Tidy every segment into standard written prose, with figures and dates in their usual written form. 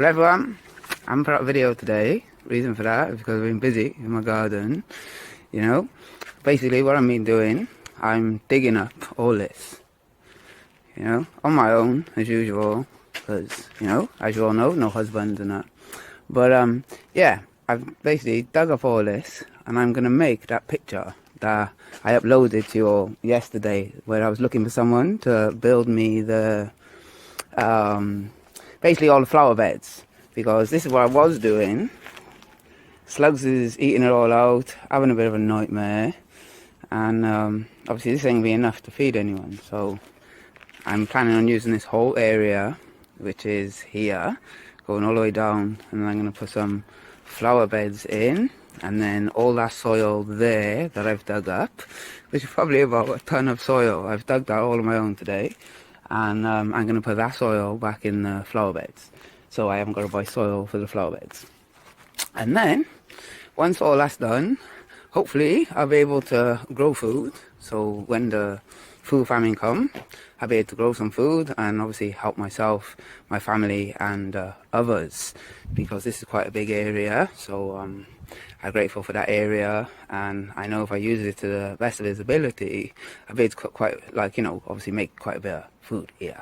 Hello everyone, I haven't put out a video today. Reason for that is because I've been busy in my garden, you know. Basically what I've been doing, I'm digging up all this, you know, on my own as usual, because, you know, as you all know, no husbands and that. But yeah, I've basically dug up all this and I'm going to make that picture that I uploaded to you all yesterday, where I was looking for someone to build me the basically all the flower beds, because this is what I was doing. Slugs is eating it all out, having a bit of a nightmare, and obviously this ain't gonna be enough to feed anyone, so I'm planning on using this whole area, which is here, going all the way down, and I'm gonna put some flower beds in, and then all that soil there that I've dug up, which is probably about a ton of soil. I've dug that all on my own today. And I'm going to put that soil back in the flower beds, so I haven't got to buy soil for the flower beds. And then once all that's done, hopefully I'll be able to grow food, so when the food famine comes, I'll be able to grow some food and obviously help myself, my family and others, because this is quite a big area. So I'm grateful for that area, and I know if I use it to the best of its ability, I'll be able to cook quite, like, you know, obviously make quite a bit of food here.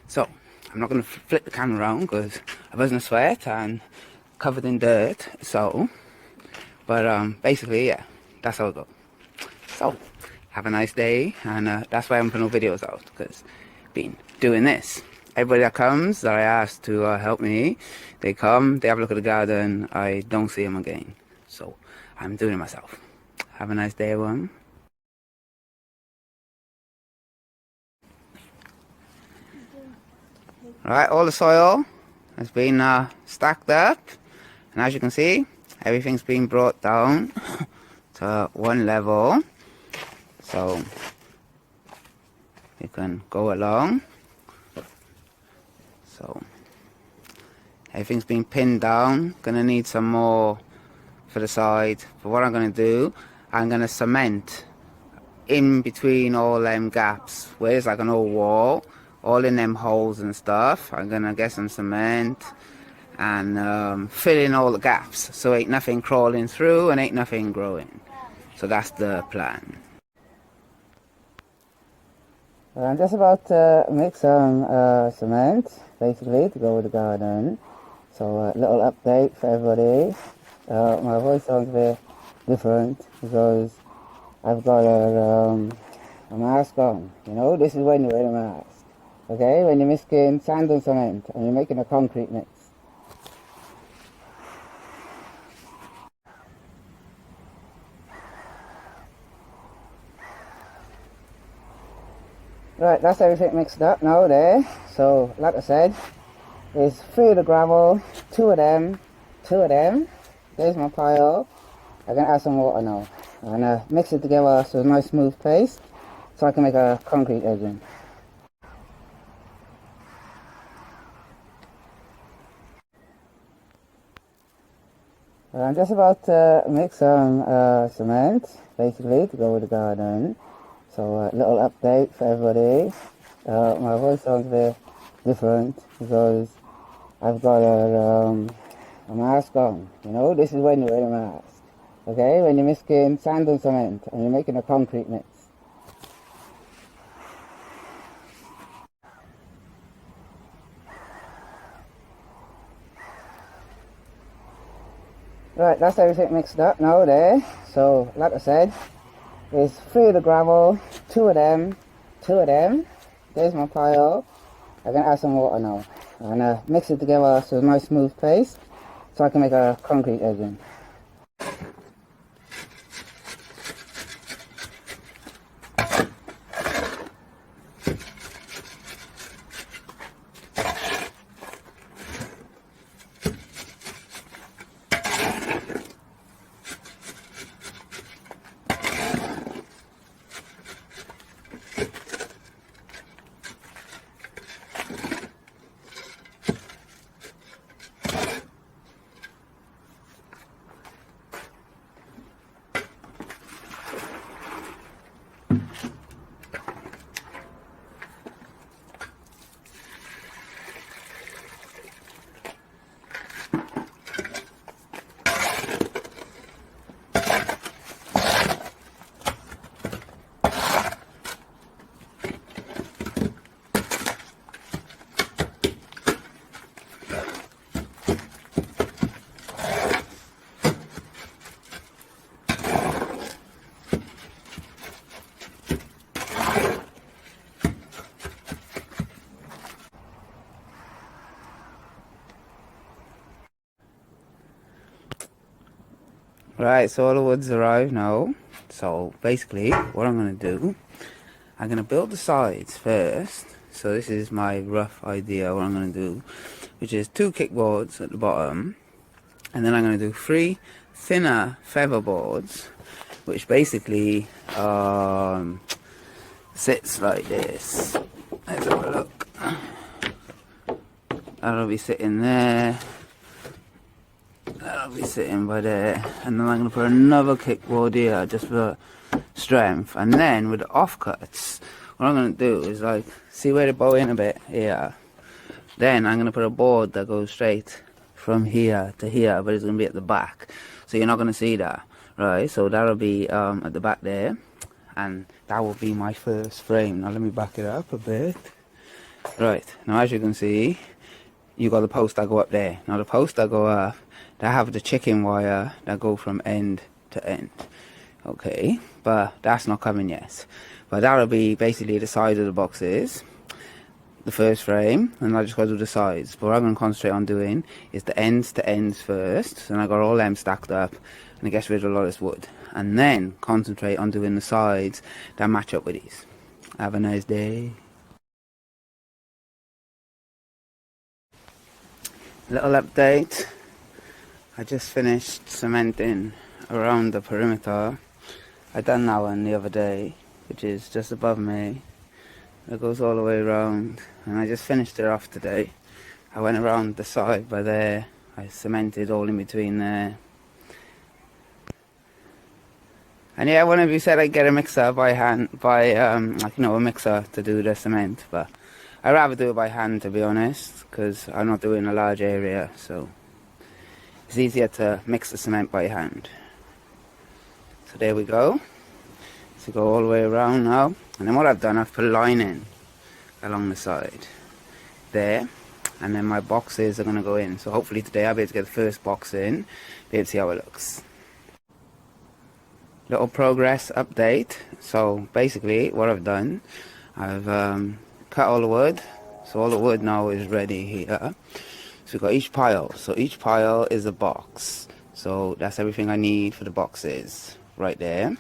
So I'm not going to flip the camera around because I was in a sweat and covered in dirt, so, but basically, yeah, that's how it goes. So have a nice day, and that's why I'm putting no videos out, because I've been doing this. Everybody that comes that I ask to help me, they come, they have a look at the garden, I don't see them again. So I'm doing it myself. Have a nice day, everyone. Right, all the soil has been stacked up, and as you can see, everything's been brought down to one level, so you can go along. So everything's been pinned down. Gonna need some more for the side, but what I'm gonna do, I'm gonna cement in between all them gaps where it's like an old wall, all in them holes and stuff. I'm gonna get some cement and fill in all the gaps, so ain't nothing crawling through and ain't nothing growing. So that's the plan. I'm just about to mix some cement, basically, to go with the garden. So a little update for everybody. My voice sounds a bit different because I've got a mask on. You know, this is when you wear a mask. Okay, when you're mixing sand and cement and you're making a concrete mix. Right, that's everything mixed up now there. So, like I said, there's 3 of the gravel, 2 of them. There's my pile. I'm going to add some water now. I'm going to mix it together so it's a nice smooth paste, so I can make a concrete edging. I'm just about to mix some cement, basically, to go with the garden. So a little update for everybody. My voice sounds a bit different because I've got a mask on. You know, this is when you wear a mask. Okay, when you're mixing sand and cement and you're making a concrete mix. Right, that's everything mixed up now there. So, like I said, there's 3 of the gravel, 2 of them. There's my pile. I'm going to add some water now. I'm going to mix it together so it's a nice smooth paste, so I can make a concrete edging. Right, so all the wood's arrived now. So basically, what I'm going to do, I'm going to build the sides first. So this is my rough idea what I'm going to do, which is 2 kickboards at the bottom, and then I'm going to do 3 thinner feather boards, which basically sits like this. Let's have a look. That'll be sitting there. That'll be sitting by there, and then I'm going to put another kickboard here just for strength. And then with the offcuts, what I'm going to do is like, see where they bow in a bit here. Then I'm going to put a board that goes straight from here to here, but it's going to be at the back, so you're not going to see that, right? So that'll be at the back there, and that will be my first frame. Now let me back it up a bit. Right, now as you can see, you got the posts that go up there. Now the posts that go up, they have the chicken wire that go from end to end. Okay, but that's not coming yet. But that'll be basically the size of the boxes, the first frame, and I just got to do the sides. But what I'm going to concentrate on doing is the ends to ends first, and I got all them stacked up, and it gets rid of a lot of this wood. And then concentrate on doing the sides that match up with these. Have a nice day. Little update. I just finished cementing around the perimeter. I done that one the other day, which is just above me. It goes all the way around, and I just finished it off today. I went around the side by there. I cemented all in between there. And yeah, one of you said I'd get a mixer by hand, like, you know, a mixer to do the cement, but I'd rather do it by hand, to be honest, because I'm not doing a large area, so it's easier to mix the cement by hand. So there we go. So go all the way around now, and then what I've done, I've put a line in along the side there, and then my boxes are going to go in. So hopefully today I'll be able to get the first box in, be able to see how it looks. Little progress update. So basically what I've done, I've cut all the wood, so all the wood now is ready here. So we've got each pile, so each pile is a box, so that's everything I need for the boxes right there.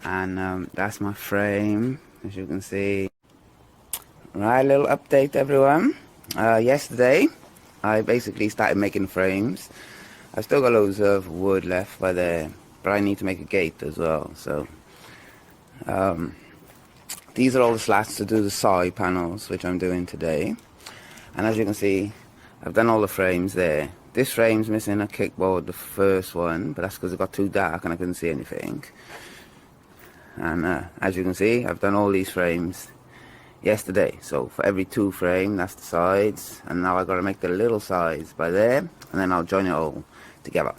And that's my frame, as you can see. Right, little update everyone. Yesterday I basically started making frames. I've still got loads of wood left by there, but I need to make a gate as well. So these are all the slats to do the side panels, which I'm doing today. And as you can see, I've done all the frames there. This frame's missing a kickboard, the first one, but that's because it got too dark and I couldn't see anything. And as you can see, I've done all these frames yesterday. So for every 2 frame, that's the sides, and now I've got to make the little sides by there, and then I'll join it all together.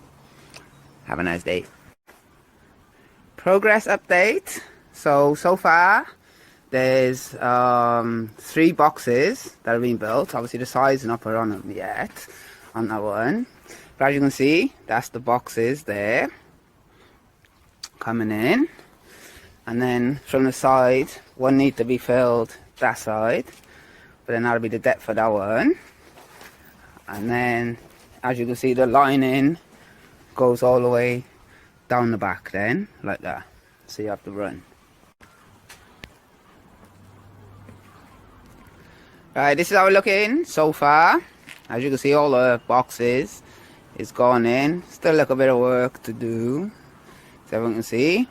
Have a nice day. Progress update. So far there's 3 boxes that have been built. Obviously the sides are not put on them yet on that one, but as you can see, that's the boxes there coming in. And then from the side, one needs to be filled that side, but then that'll be the depth for that one. And then as you can see, the lining goes all the way down the back then, like that. So you have to run. Right, this is how we're looking so far. As you can see, all the boxes is gone in. Still a little bit of work to do, so everyone can see.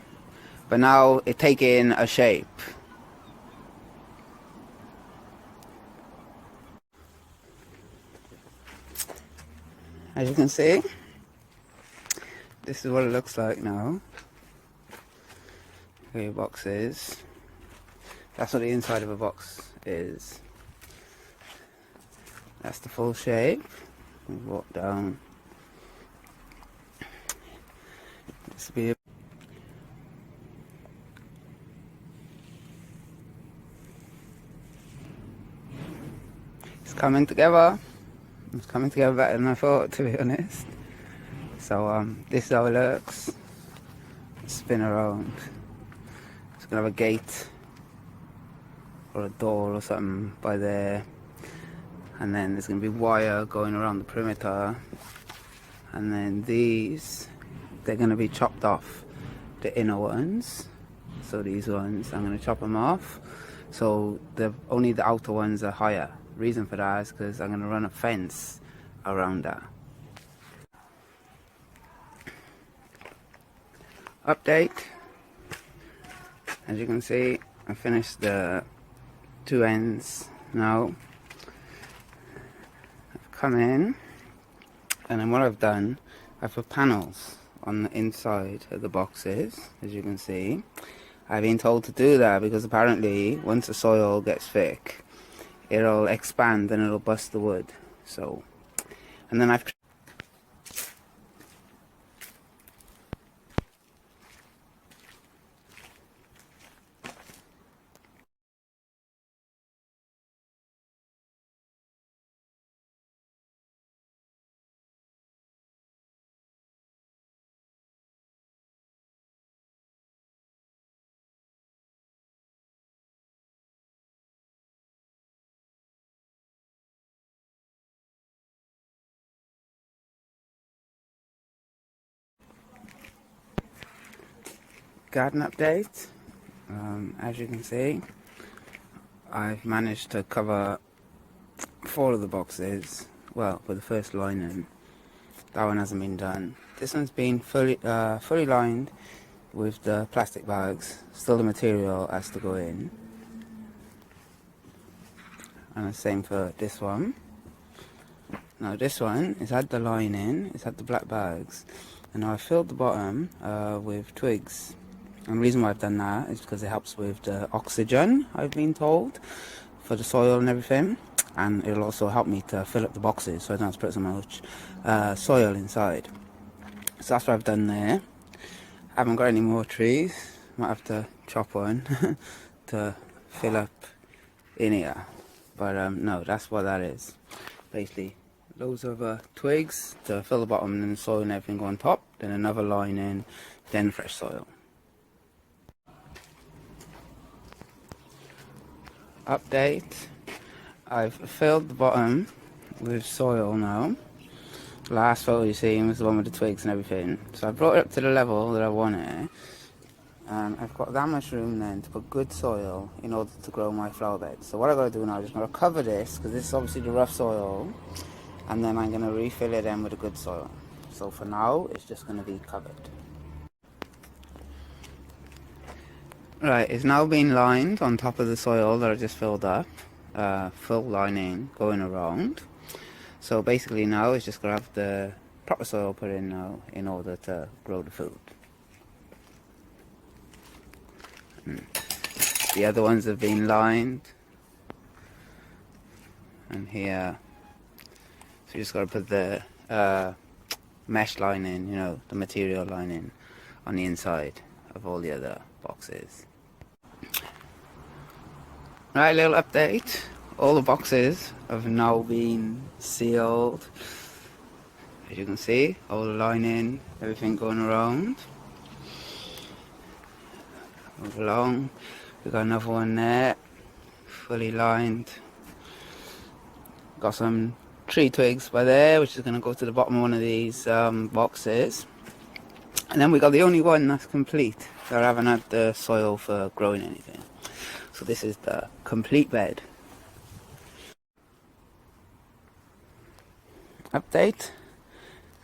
But now it's taking a shape. As you can see, this is what it looks like now. Here your box is. That's what the inside of a box is. That's the full shape. We walk down. This will be a It's coming together. It's coming together better than I thought, to be honest. So this is how it looks. Spin around. It's gonna have a gate or a door or something by there, and then there's gonna be wire going around the perimeter, and then these they're going to be chopped off, the inner ones. So these ones, I'm going to chop them off. So only the outer ones are higher. Reason for that is because I'm going to run a fence around that. Update. As you can see, I finished the two ends now. I've come in, and then what I've done, I've put panels on the inside of the boxes, as you can see. I've been told to do that because apparently once the soil gets thick, it'll expand and it'll bust the wood. So, and then I've garden update. As you can see, I've managed to cover 4 of the boxes. Well, with the first lining, that one hasn't been done. This one's been fully lined with the plastic bags. Still the material has to go in. And the same for this one. Now this one, it's had the lining, it's had the black bags, and now I filled the bottom with twigs. And the reason why I've done that is because it helps with the oxygen, I've been told, for the soil and everything. And it'll also help me to fill up the boxes so I don't have to put so much soil inside. So that's what I've done there. I haven't got any more trees. Might have to chop one to fill up in here. But no, that's what that is. Basically, loads of twigs to fill the bottom, and then the soil and everything go on top. Then another lining, then fresh soil. Update. I've filled the bottom with soil now. Last photo you see was the one with the twigs and everything. So I brought it up to the level that I want it. I've got that much room then to put good soil in order to grow my flower bed. So what I've got to do now is just going to cover this, because this is obviously the rough soil, and then I'm going to refill it in with the good soil. So for now, it's just going to be covered. Right, it's now been lined on top of the soil that I just filled up. Full lining going around. So basically now it's just going to have the proper soil put in now in order to grow the food. The other ones have been lined, and here, so you just got to put the mesh lining, you know, the material lining on the inside of all the other boxes. Right, little update. All the boxes have now been sealed. As you can see, all the lining, everything going around. Move along. We've got another one there, fully lined. Got some tree twigs by there, which is going to go to the bottom of one of these boxes. And then we got the only one that's complete, that I haven't had the soil for growing anything. So this is the complete bed. Update.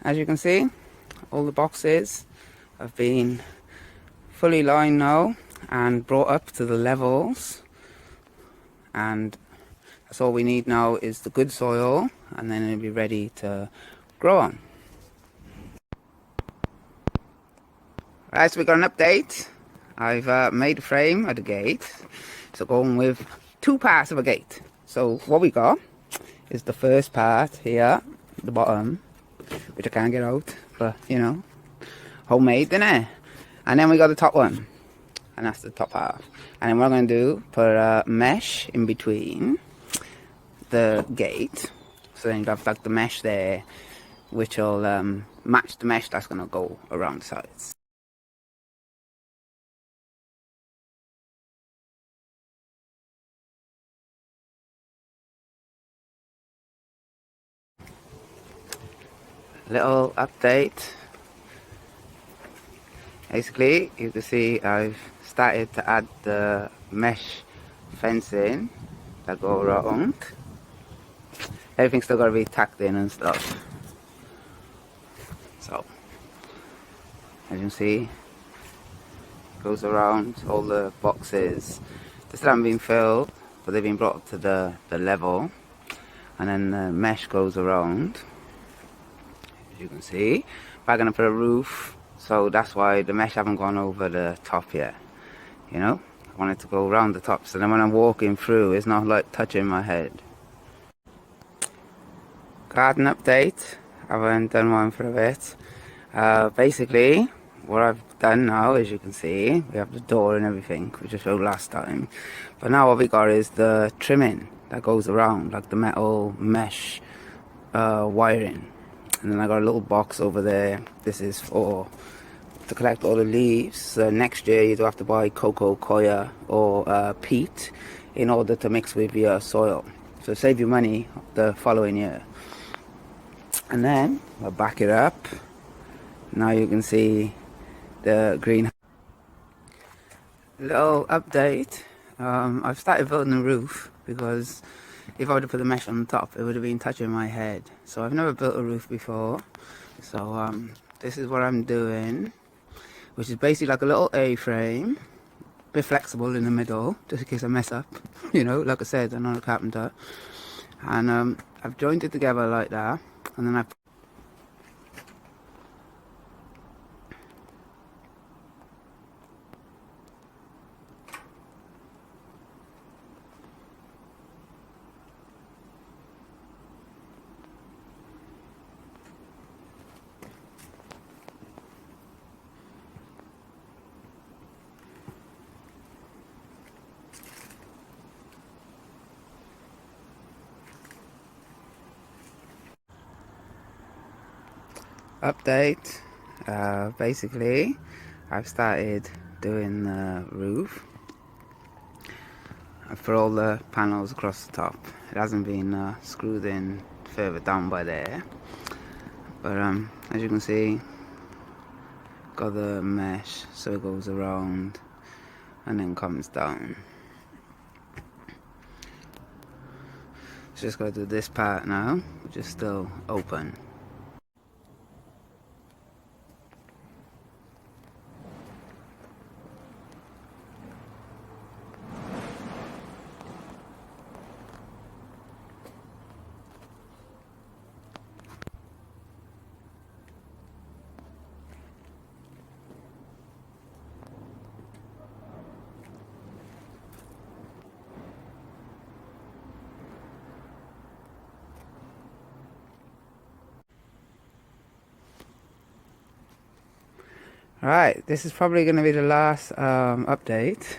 As you can see, all the boxes have been fully lined now and brought up to the levels, and that's all we need now is the good soil, and then it'll be ready to grow on. Right, so we got an update. I've made a frame at the gate, so going with 2 parts of a gate. So what we got is the first part here, the bottom, which I can't get out, but you know, homemade, innit? And then we got the top one, and that's the top half. And then what I'm going to do, put a mesh in between the gate, so then you have like the mesh there, which will match the mesh that's going to go around the sides. Little update. Basically, you can see I've started to add the mesh fencing that go around. Everything's still got to be tacked in and stuff. So, as you can see, goes around all the boxes. They still haven't been filled, but they've been brought up to the level. And then the mesh goes around, as you can see. But I'm going to put a roof, so that's why the mesh haven't gone over the top yet. You know, I want it to go around the top, so then when I'm walking through, it's not like touching my head. Garden update. I haven't done one for a bit. Basically, what I've done now, as you can see, we have the door and everything, which I showed last time. But now what we got is the trimming that goes around, like the metal mesh wiring. And then I got a little box over there. This is for to collect all the leaves. Next year you do have to buy Coco, Coir or peat in order to mix with your soil. So save you money the following year. And then I'll back it up. Now you can see the green. Little update. I've started building the roof because if I would have put the mesh on the top, it would have been touching my head. So I've never built a roof before. So this is what I'm doing, which is basically like a little A-frame, a bit flexible in the middle, just in case I mess up. You know, like I said, I'm not a carpenter. And I've joined it together like that, and then I've update. Basically, I've started doing the roof. I've put all the panels across the top. It hasn't been screwed in further down by there, but as you can see, got the mesh so it goes around and then comes down. Just got to do this part now, which is still open. Right, this is probably going to be the last update.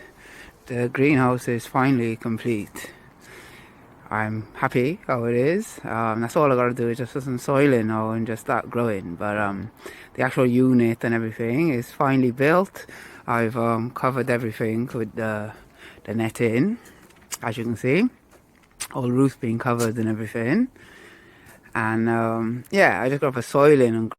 The greenhouse is finally complete. I'm happy how it is. That's all I got to do is just put some soil in now and just start growing. But the actual unit and everything is finally built. I've covered everything with the netting, as you can see. All the roof's being covered and everything. And yeah, I just got to put soil in and